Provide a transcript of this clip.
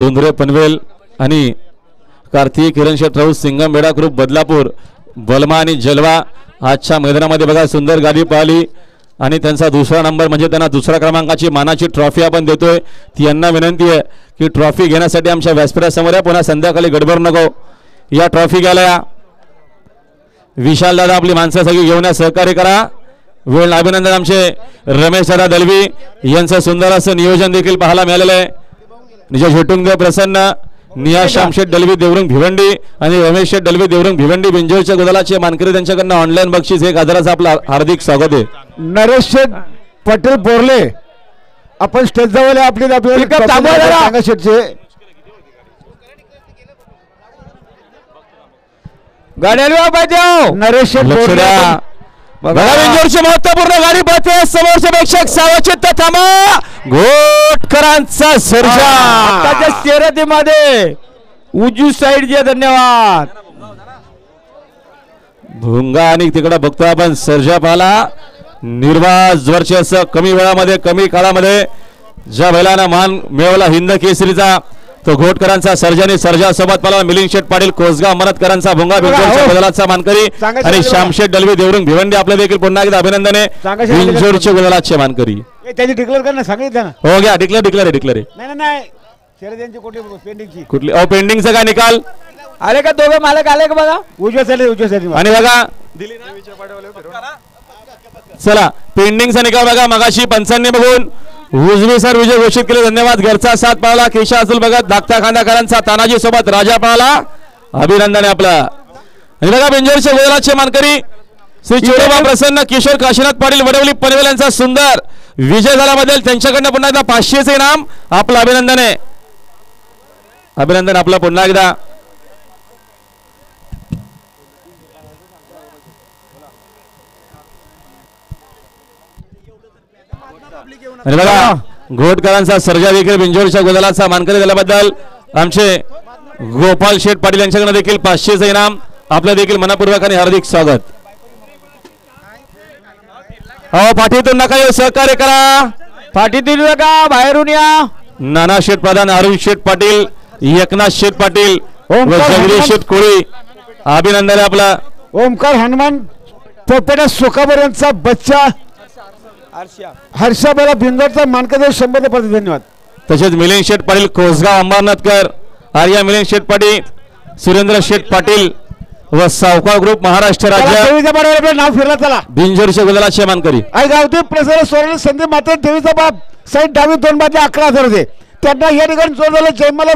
दोंदरे पनवेल आणि कार्तिक किरण शेठ राऊत सिंगम बेडा ग्रुप बदलापूर बलमा आणि जलवा आजच्या मैदानामध्ये बघा सुंदर गाडी पाहिली आणि त्यांचा दुसरा नंबर म्हणजे त्यांना दुसऱ्या क्रमांकाची मानाची ट्रॉफी आपण देतोय। ती यांना विनंती आहे की ट्रॉफी घेण्यासाठी आमच्या व्यासपीठासमोर या, पुन्हा संध्याकाळी गडबड नको, या ट्रॉफी घ्यायला या। विशाल दादा आपली माणसं सगळी घेऊन या, सहकार्य करा। वेळ अभिनंदन आमचे रमेश दादा दलवी यांचं सुंदर असं नियोजन देखील पाहायला मिळालेलं आहे। निजा झोटुंगदेव प्रसन्न, नियाज शामशेठ दलवी देवरुंग भिवंडी आणि रमेश शेठ दलवी देवरुंग भिवंडी बिंजोरच्या गुलालाचे मानकरी त्यांच्याकडनं ऑनलाईन बक्षीस 1000चं आपलं हार्दिक स्वागत आहे। नरेश शेठ पटेल बोरले आपण स्टेज जवळ आपली आपल्याला शेठचे गाड्याला पाहिजे नरेश शेठ बोरले बिंजोरची महत्वपूर्ण गाडी पळते, समोरचे प्रेक्षक सावचित्त थांबा। घोटकरांचा सर्जा आताच्या शर्यतीमध्ये उजवी साइड जे धन्यवाद। भुंगा आणि तिकडे बघतो आपण सर्जा पाला निर्वाज वर्चस्व कमी वेळामध्ये कमी काळामध्ये ज्या बैलांना मान मिळवला हिंद केसरीचा तो घोटकरांचा सर्जाने सर्जा सोबत पाला मिलिंद शेठ पाटील कोसगाव अमरतकरांचा भुंगा बिंजोरच्या बदलाचा मानकरी आणि श्यामशेठ दलवी देवरुंग भिवंडी आपल्या देखील पुन्हा एकदा अभिनंदन आहे। बिंजोरच्या बदलाचे मानकरी त्याची डिक्लेअर कर ना, सांगितलं ना। हो घ्या डिक्लेअर नाही नाही शर्यतींची पेंडिंगची कुठली पेंडिंगचा काय निकाल आले का? दोघे मालक आले का बघा? उजव्या साईड आणि बघा चला पेंडिंगचा निकाल बघा। मगाशी पंचांनी बघून उजवी सर विजय घोषित केले, धन्यवाद। घरचा साथ पाळला केशा असेल बघा, धाकटा खांदाकरांचा तानाजी सोबत राजा पाळला, अभिनंदन आहे आपला। आणि बघा बिंजोरच्या गोलाचे मानकरी श्री चोरोबा प्रसन्न किशोर काशीनाथ पाटील वडवली पनवेल यांचा सुंदर विजय झाल्याबद्दल त्यांच्याकडनं पुन्हा एकदा 500चे इनाम आपलं अभिनंदन आहे। अभिनंदन आपलं पुन्हा एकदा। आणि बघा घोटकरांचा सर्जा देखील बिंजोरच्या गोदलाचा मानकरी झाल्याबद्दल आमचे गोपाल शेठ पाटील यांच्याकडे देखील 500चे इनाम आपलं देखील मनपूर्वक आणि हार्दिक स्वागत। हो पाठीतून नका येऊ, सहकार्य करा, पाठीतून नका, बाहेरून या। नाना शेठ प्रधान, अरुण शेठ पाटील, एकनाथ शेठ पाटील, जगदीश शेठ कोळी, अभिनंदन आहे आपला। ओमकार हनुमान पोपेटा सुखाबर यांचा बच्चा हर्षा बेला बिंदोरचा मानकरी 100 धन्यवाद। तसेच मिलिंद शेठ पाटील कोसगाव अंबरनाथकर, आर्या मिलिंद शेठ पाटील, सुरेंद्र शेठ पाटील व सावकार ग्रुप महाराष्ट्र राज्य नाव फिरला चला बिंजोरच्या गुलालाचे मानकरी गावठी प्रसार सोडले संदीप मात्र देवीचा बाप साईड डावी 2 बाजू 11,000 होते, त्यांना या ठिकाणी जोडलं जयमाला